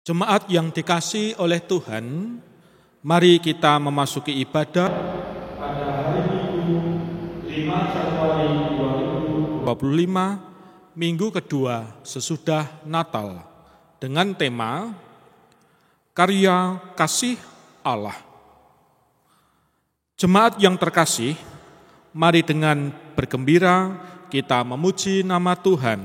Jemaat yang dikasihi oleh Tuhan, mari kita memasuki ibadah pada hari Minggu 5 Januari 2025, minggu kedua sesudah Natal, dengan tema Karya Kasih Allah. Jemaat yang terkasih, mari dengan bergembira kita memuji nama Tuhan.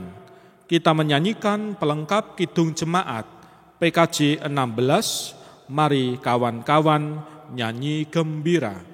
Kita menyanyikan pelengkap Kidung Jemaat PKJ 16, mari kawan-kawan nyanyi gembira.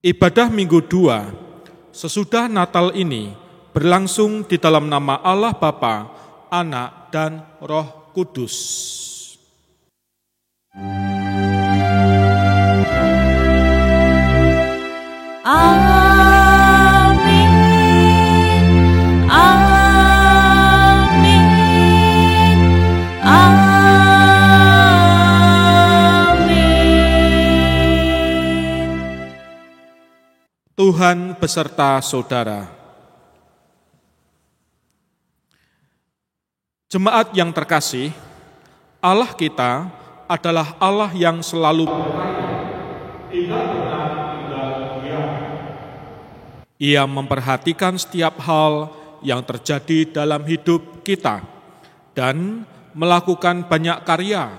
Ibadah Minggu 2 sesudah Natal ini berlangsung di dalam nama Allah Bapa, Anak, dan Roh Kudus. Amin. Amin. Amin. Tuhan beserta saudara. Jemaat yang terkasih, Allah kita adalah Allah yang selalu tidak pernah tinggal diam. Ia memperhatikan setiap hal yang terjadi dalam hidup kita dan melakukan banyak karya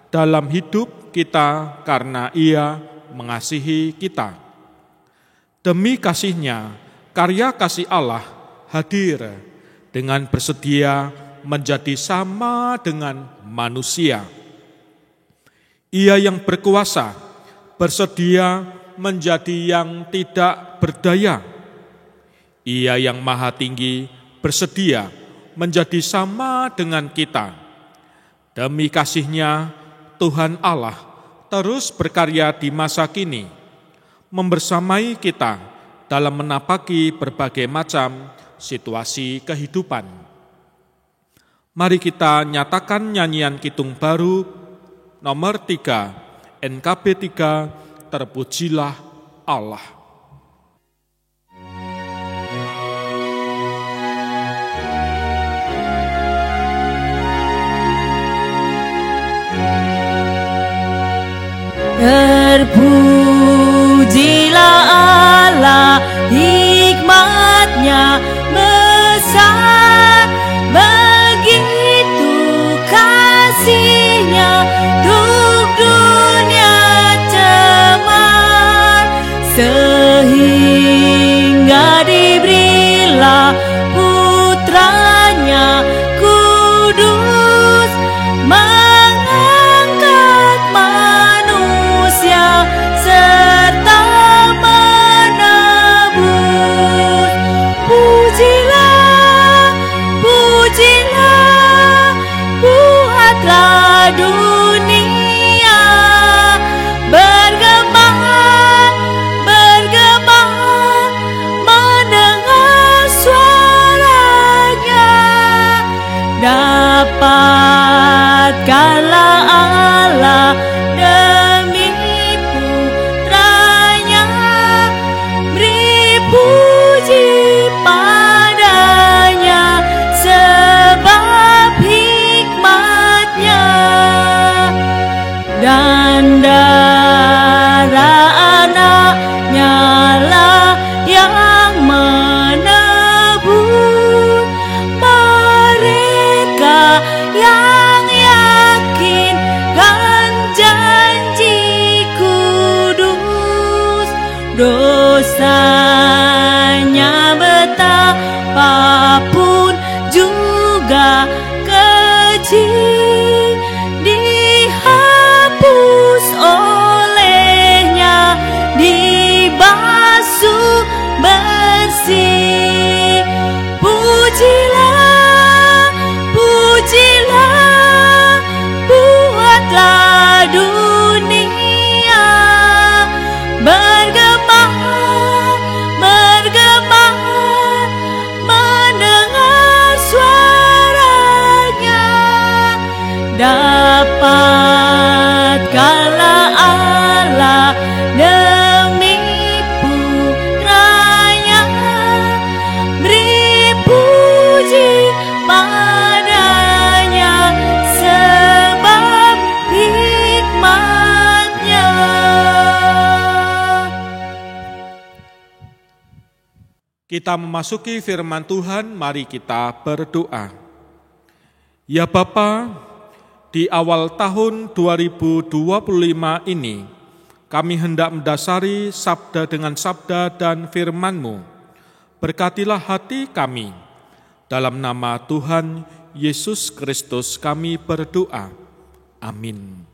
dalam hidup kita karena Ia mengasihi kita. Demi kasih-Nya, karya kasih Allah hadir dengan bersedia menjadi sama dengan manusia. Ia yang berkuasa bersedia menjadi yang tidak berdaya. Ia yang maha tinggi bersedia menjadi sama dengan kita. Demi kasih-Nya, Tuhan Allah terus berkarya di masa kini, membersamai kita dalam menapaki berbagai macam situasi kehidupan. Mari kita nyatakan nyanyian Kidung Baru nomor 3, NKB 3, Terpujilah Allah. Terpujilah Allah, hikmat-Nya besar, begitu kasih-Nya untuk dunia cemar, sehingga diberi dan darah anaknya lah yang menebus mereka yang yakinkan janji kudus. Dosanya betapapun juga kecil, dihapus olehnya, dibasuh bersih. Pujilah, pujilah, buatlah dunia bergema, bergema, mendengar suaranya. Dapatkanlah Allah demi putranya, beri puji padanya sebab hikmat-Nya. Kita memasuki firman Tuhan, mari kita berdoa. Ya Bapa, di awal tahun 2025 ini, kami hendak mendasari sabda dengan sabda dan firman-Mu. Berkatilah hati kami. Dalam nama Tuhan Yesus Kristus kami berdoa. Amin.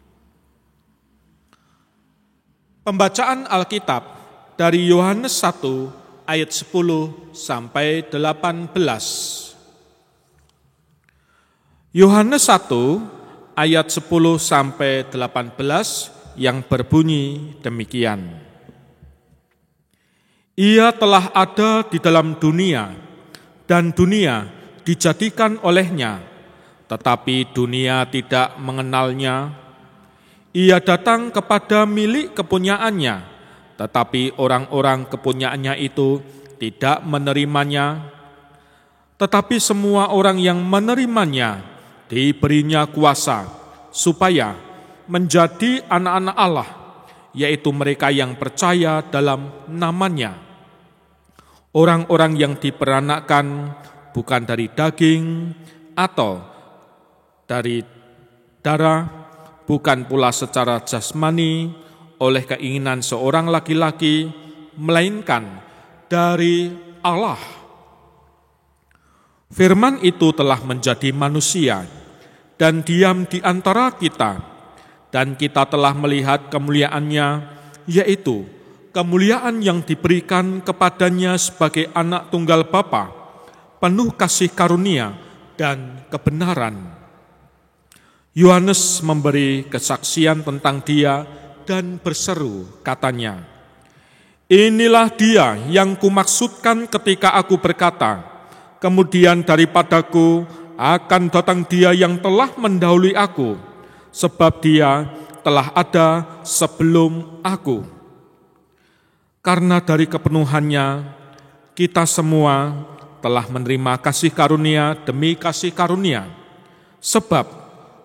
Pembacaan Alkitab dari Yohanes 1 ayat 10 sampai 18. Yohanes 1 ayat 10 sampai 18 yang berbunyi demikian. Ia telah ada di dalam dunia, dan dunia dijadikan olehnya, tetapi dunia tidak mengenalnya. Ia datang kepada milik kepunyaannya, tetapi orang-orang kepunyaannya itu tidak menerimanya. Tetapi semua orang yang menerimanya diberinya kuasa supaya menjadi anak-anak Allah, yaitu mereka yang percaya dalam namanya. Orang-orang yang diperanakkan bukan dari daging atau dari darah, bukan pula secara jasmani oleh keinginan seorang laki-laki, melainkan dari Allah. Firman itu telah menjadi manusia dan diam di antara kita, dan kita telah melihat kemuliaannya, yaitu kemuliaan yang diberikan kepadanya sebagai anak tunggal Bapa, penuh kasih karunia dan kebenaran. Yohanes memberi kesaksian tentang dia dan berseru, katanya, "Inilah dia yang kumaksudkan ketika aku berkata, kemudian daripadaku akan datang dia yang telah mendahului aku, sebab dia telah ada sebelum aku." Karena dari kepenuhannya, kita semua telah menerima kasih karunia demi kasih karunia. Sebab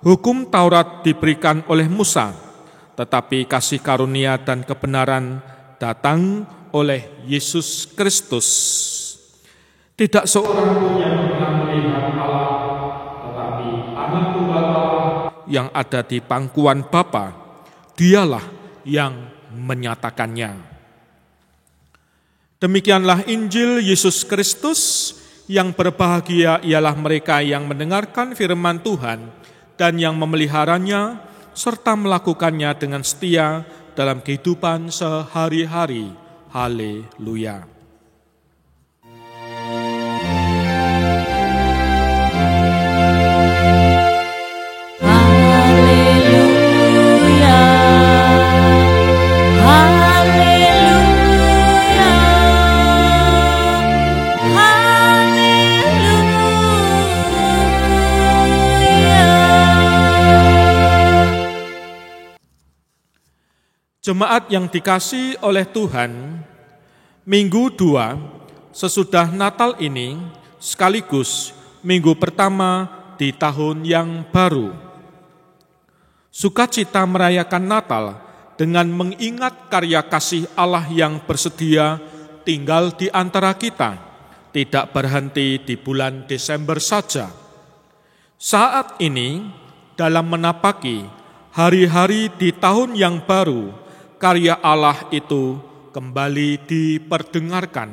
hukum Taurat diberikan oleh Musa, tetapi kasih karunia dan kebenaran datang oleh Yesus Kristus. Tidak seorang pun yang pernah melihat Allah, tetapi anak tunggal Allah yang ada di pangkuan Bapa, dialah yang menyatakannya. Demikianlah Injil Yesus Kristus. Yang berbahagia ialah mereka yang mendengarkan firman Tuhan dan yang memeliharanya, serta melakukannya dengan setia dalam kehidupan sehari-hari. Haleluya. Jemaat yang dikasihi oleh Tuhan, Minggu 2 sesudah Natal ini sekaligus minggu pertama di tahun yang baru. Sukacita merayakan Natal dengan mengingat karya kasih Allah yang bersedia tinggal di antara kita, tidak berhenti di bulan Desember saja. Saat ini, dalam menapaki hari-hari di tahun yang baru, karya Allah itu kembali diperdengarkan.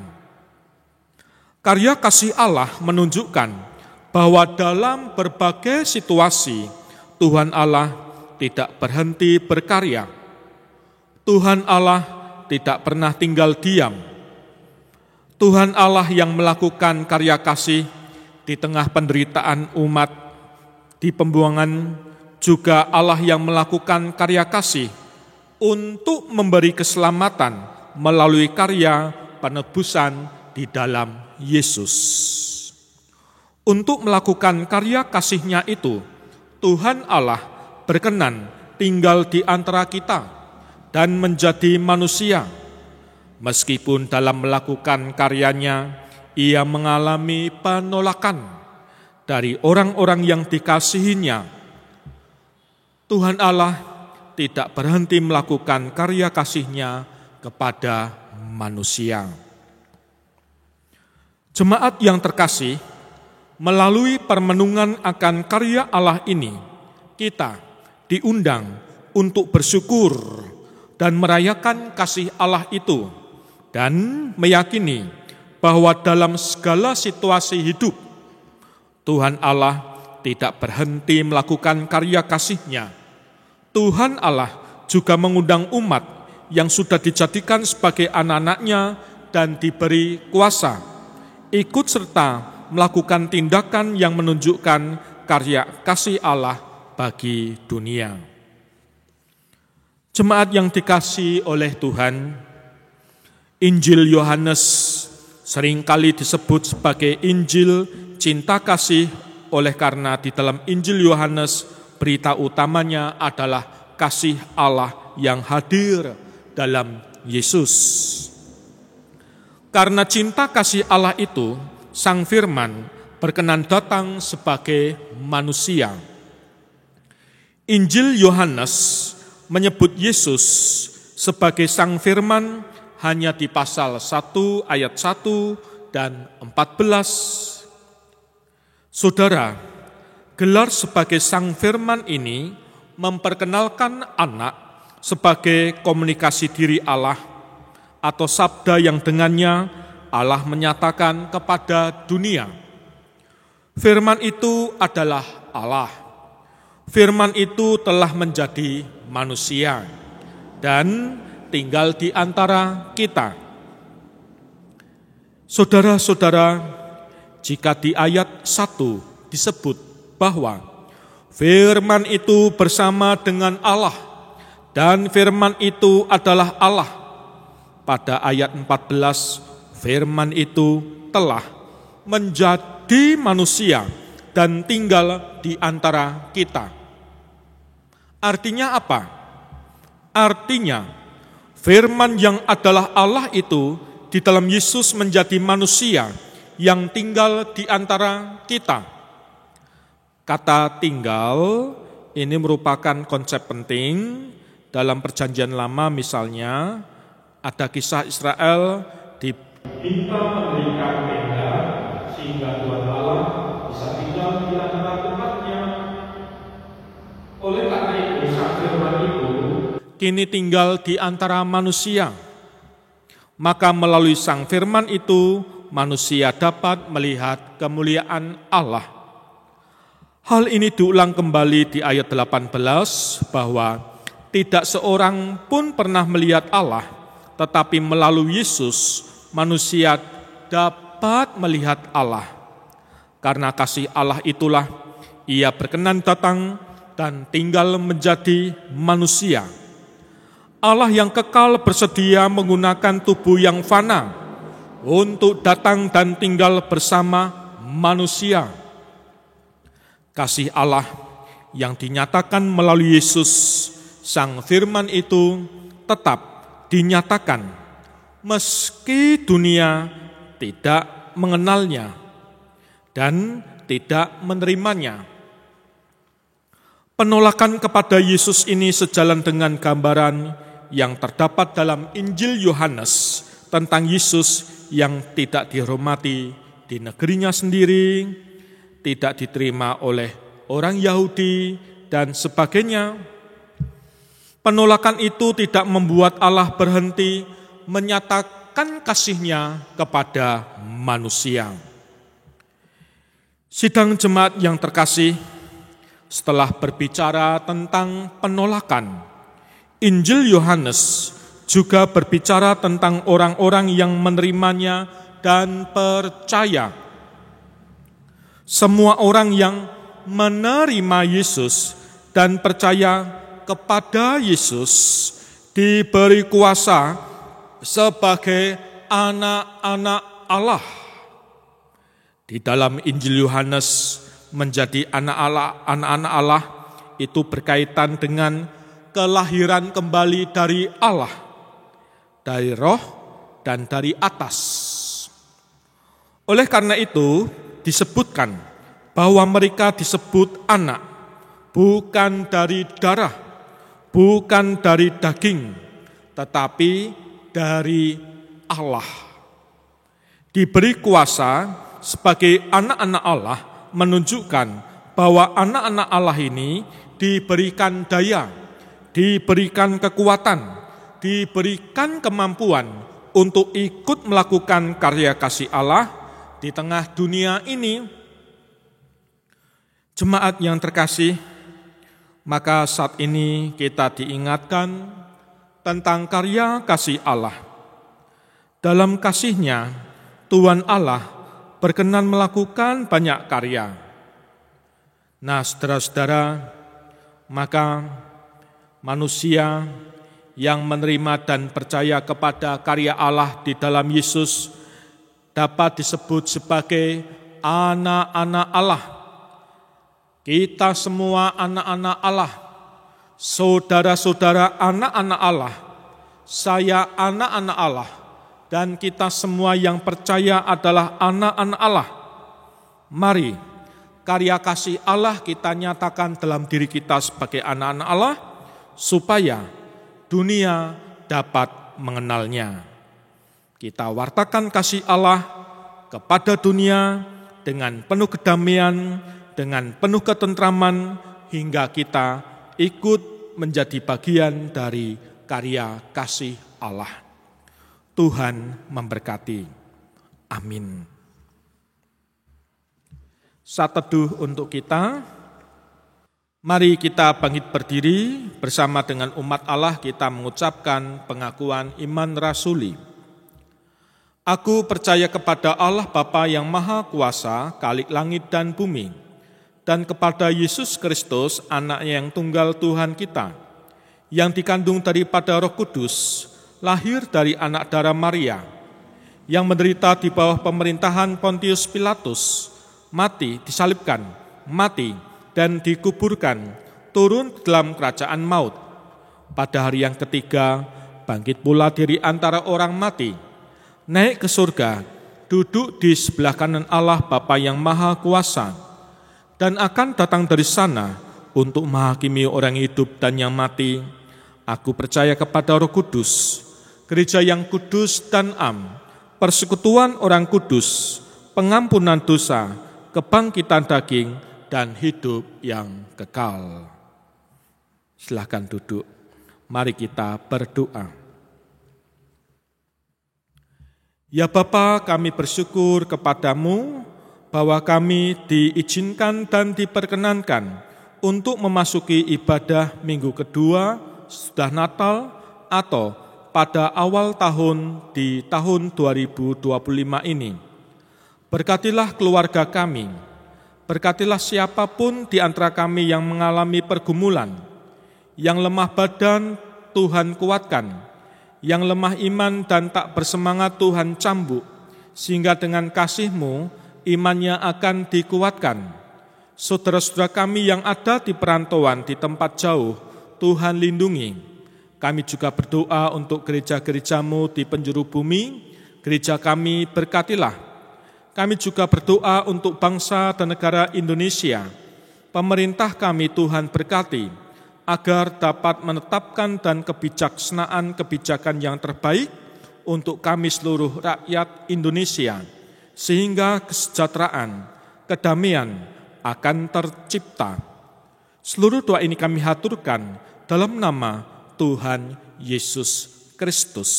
Karya kasih Allah menunjukkan bahwa dalam berbagai situasi, Tuhan Allah tidak berhenti berkarya. Tuhan Allah tidak pernah tinggal diam. Tuhan Allah yang melakukan karya kasih di tengah penderitaan umat, di pembuangan, juga Allah yang melakukan karya kasih untuk memberi keselamatan melalui karya penebusan di dalam Yesus. Untuk melakukan karya kasih-Nya itu, Tuhan Allah berkenan tinggal di antara kita dan menjadi manusia. Meskipun dalam melakukan karyanya, Ia mengalami penolakan dari orang-orang yang dikasihinya. Tuhan Allah tidak berhenti melakukan karya kasih-Nya kepada manusia. Jemaat yang terkasih, melalui permenungan akan karya Allah ini, kita diundang untuk bersyukur dan merayakan kasih Allah itu, dan meyakini bahwa dalam segala situasi hidup, Tuhan Allah tidak berhenti melakukan karya kasih-Nya. Tuhan Allah juga mengundang umat yang sudah dijadikan sebagai anak-anak-Nya dan diberi kuasa, ikut serta melakukan tindakan yang menunjukkan karya kasih Allah bagi dunia. Jemaat yang dikasihi oleh Tuhan, Injil Yohanes seringkali disebut sebagai Injil cinta kasih oleh karena di dalam Injil Yohanes berita utamanya adalah kasih Allah yang hadir dalam Yesus. Karena cinta kasih Allah itu, Sang Firman berkenan datang sebagai manusia. Injil Yohanes menyebut Yesus sebagai Sang Firman hanya di pasal 1 ayat 1 dan 14. Saudara, gelar sebagai Sang Firman ini memperkenalkan anak sebagai komunikasi diri Allah atau sabda yang dengannya Allah menyatakan kepada dunia. Firman itu adalah Allah. Firman itu telah menjadi manusia dan tinggal di antara kita. Saudara-saudara, jika di ayat 1 disebut bahwa firman itu bersama dengan Allah dan firman itu adalah Allah, pada ayat 14 firman itu telah menjadi manusia dan tinggal di antara kita. Artinya apa? Artinya, firman yang adalah Allah itu di dalam Yesus menjadi manusia yang tinggal di antara kita. Kata tinggal ini merupakan konsep penting dalam Perjanjian Lama. Misalnya, ada kisah Israel diminta mendirikan tenda sehingga Tuhan Allah bisa tinggal di antara umatnya. Oleh karena itu, Sang Firman itu kini tinggal di antara manusia. Maka melalui Sang Firman itu, manusia dapat melihat kemuliaan Allah. Hal ini diulang kembali di ayat 18 bahwa tidak seorang pun pernah melihat Allah, tetapi melalui Yesus manusia dapat melihat Allah. Karena kasih Allah itulah Ia berkenan datang dan tinggal menjadi manusia. Allah yang kekal bersedia menggunakan tubuh yang fana untuk datang dan tinggal bersama manusia. Kasih Allah yang dinyatakan melalui Yesus, Sang Firman itu tetap dinyatakan meski dunia tidak mengenalnya dan tidak menerimanya. Penolakan kepada Yesus ini sejalan dengan gambaran yang terdapat dalam Injil Yohanes tentang Yesus yang tidak dihormati di negerinya sendiri, tidak diterima oleh orang Yahudi, dan sebagainya. Penolakan itu tidak membuat Allah berhenti menyatakan kasih-Nya kepada manusia. Sidang jemaat yang terkasih, setelah berbicara tentang penolakan, Injil Yohanes juga berbicara tentang orang-orang yang menerimanya dan percaya. Semua orang yang menerima Yesus dan percaya kepada Yesus diberi kuasa sebagai anak-anak Allah. Di dalam Injil Yohanes, menjadi anak-anak Allah itu berkaitan dengan kelahiran kembali dari Allah, dari roh dan dari atas. Oleh karena itu disebutkan bahwa mereka disebut anak, bukan dari darah, bukan dari daging, tetapi dari Allah. Diberi kuasa sebagai anak-anak Allah menunjukkan bahwa anak-anak Allah ini diberikan daya, diberikan kekuatan, diberikan kemampuan untuk ikut melakukan karya kasih Allah di tengah dunia ini. Jemaat yang terkasih, maka saat ini kita diingatkan tentang karya kasih Allah. Dalam kasih-Nya, Tuhan Allah berkenan melakukan banyak karya. Nah, saudara-saudara, maka manusia yang menerima dan percaya kepada karya Allah di dalam Yesus dapat disebut sebagai anak-anak Allah. Kita semua anak-anak Allah, saudara-saudara anak-anak Allah, saya anak-anak Allah, dan kita semua yang percaya adalah anak-anak Allah. Mari, karya kasih Allah kita nyatakan dalam diri kita sebagai anak-anak Allah, supaya dunia dapat mengenalnya. Kita wartakan kasih Allah kepada dunia dengan penuh kedamaian, dengan penuh ketentraman, hingga kita ikut menjadi bagian dari karya kasih Allah. Tuhan memberkati. Amin. Saat teduh untuk kita, mari kita bangkit berdiri bersama dengan umat Allah, kita mengucapkan pengakuan iman rasuli. Aku percaya kepada Allah Bapa yang Maha Kuasa, Khalik langit dan bumi, dan kepada Yesus Kristus, Anak-Nya yang tunggal Tuhan kita, yang dikandung daripada Roh Kudus, lahir dari anak darah Maria, yang menderita di bawah pemerintahan Pontius Pilatus, mati, disalibkan, mati, dan dikuburkan, turun dalam kerajaan maut. Pada hari yang ketiga, bangkit pula dari antara orang mati, naik ke surga, duduk di sebelah kanan Allah Bapa yang Maha Kuasa, dan akan datang dari sana untuk menghakimi orang hidup dan yang mati. Aku percaya kepada Roh Kudus, gereja yang kudus dan am, persekutuan orang kudus, pengampunan dosa, kebangkitan daging, dan hidup yang kekal. Silakan duduk. Mari kita berdoa. Ya Bapa, kami bersyukur kepadamu bahwa kami diizinkan dan diperkenankan untuk memasuki ibadah minggu kedua sesudah Natal atau pada awal tahun di tahun 2025 ini. Berkatilah keluarga kami, berkatilah siapapun di antara kami yang mengalami pergumulan, yang lemah badan Tuhan kuatkan, yang lemah iman dan tak bersemangat Tuhan cambuk, sehingga dengan kasih-Mu imannya akan dikuatkan. Saudara-saudara kami yang ada di perantauan di tempat jauh, Tuhan lindungi. Kami juga berdoa untuk gereja-gereja-Mu di penjuru bumi, gereja kami berkatilah. Kami juga berdoa untuk bangsa dan negara Indonesia, Pemerintah kami Tuhan berkati, agar dapat menetapkan dan kebijaksanaan kebijakan yang terbaik untuk kami seluruh rakyat Indonesia, sehingga kesejahteraan, kedamaian akan tercipta. Seluruh doa ini kami haturkan dalam nama Tuhan Yesus Kristus.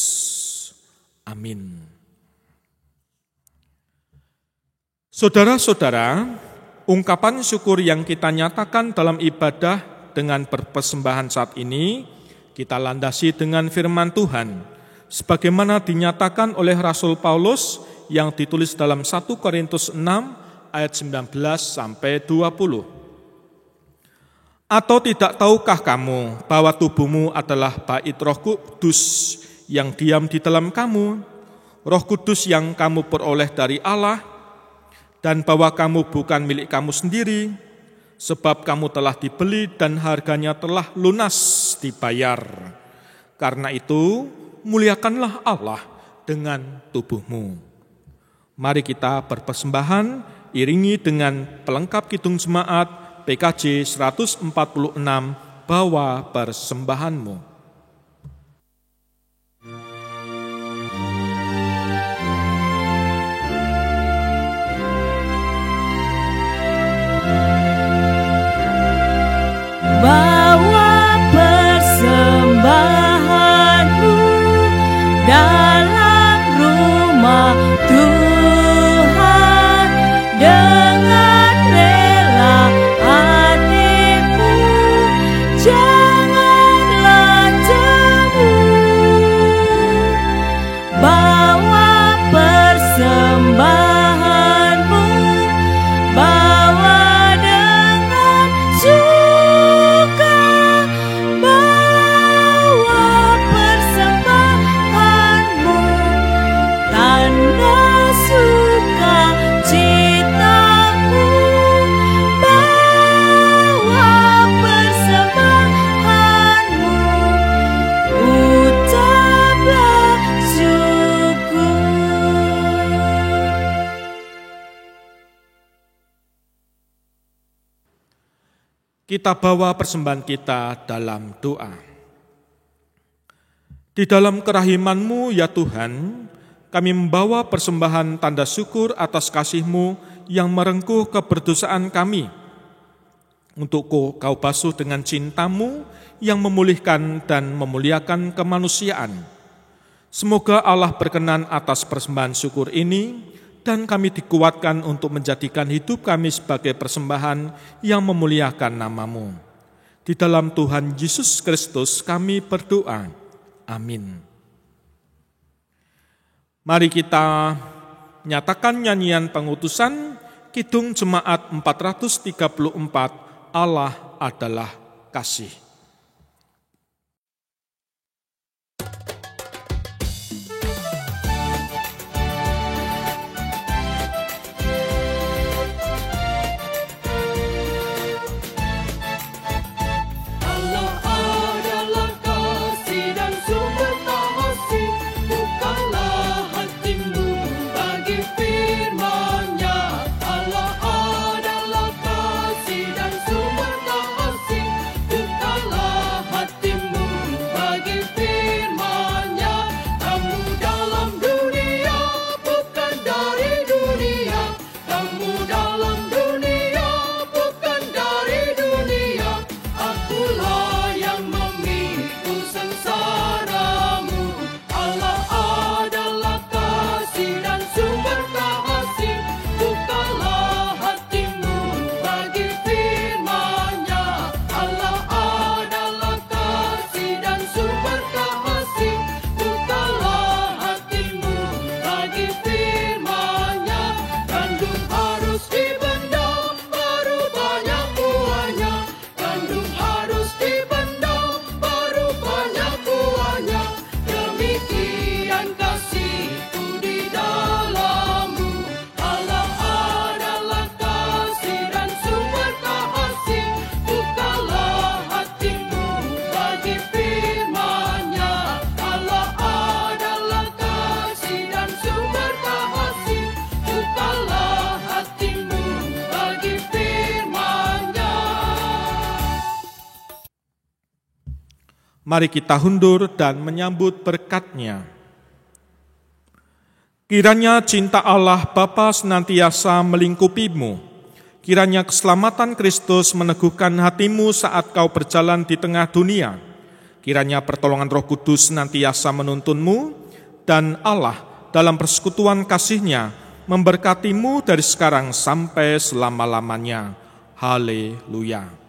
Amin. Saudara-saudara, ungkapan syukur yang kita nyatakan dalam ibadah dengan berpersembahan saat ini, kita landasi dengan firman Tuhan, sebagaimana dinyatakan oleh Rasul Paulus yang ditulis dalam 1 Korintus 6 ayat 19 sampai 20. Atau tidak tahukah kamu bahwa tubuhmu adalah bait Roh Kudus yang diam di dalam kamu, Roh Kudus yang kamu peroleh dari Allah, dan bahwa kamu bukan milik kamu sendiri, sebab kamu telah dibeli dan harganya telah lunas dibayar. Karena itu, muliakanlah Allah dengan tubuhmu. Mari kita berpersembahan, iringi dengan pelengkap kidung jemaat PKJ 146, bawa persembahanmu. Bawa persembahanmu dalam rumah Tuhan dengan rela hatimu, janganlah temu. Bawa persembahanmu, bawa dengan suka, bawa persembahanmu, tanda suka citamu, bawa persembahanmu, ucaplah syukur. Kita bawa persembahan kita dalam doa. Di dalam kerahiman-Mu ya Tuhan, kami membawa persembahan tanda syukur atas kasih-Mu yang merengkuh keberdosaan kami. Untuk Kau basuh dengan cinta-Mu yang memulihkan dan memuliakan kemanusiaan. Semoga Allah berkenan atas persembahan syukur ini, dan kami dikuatkan untuk menjadikan hidup kami sebagai persembahan yang memuliakan nama-Mu. Di dalam Tuhan Yesus Kristus kami berdoa. Amin. Mari kita nyatakan nyanyian pengutusan Kidung Jemaat 434, Allah adalah kasih. Mari kita hundur dan menyambut berkat-Nya. Kiranya cinta Allah Bapa senantiasa melingkupimu. Kiranya keselamatan Kristus meneguhkan hatimu saat kau berjalan di tengah dunia. Kiranya pertolongan Roh Kudus senantiasa menuntunmu, dan Allah dalam persekutuan kasih-Nya memberkatimu dari sekarang sampai selama-lamanya. Haleluya.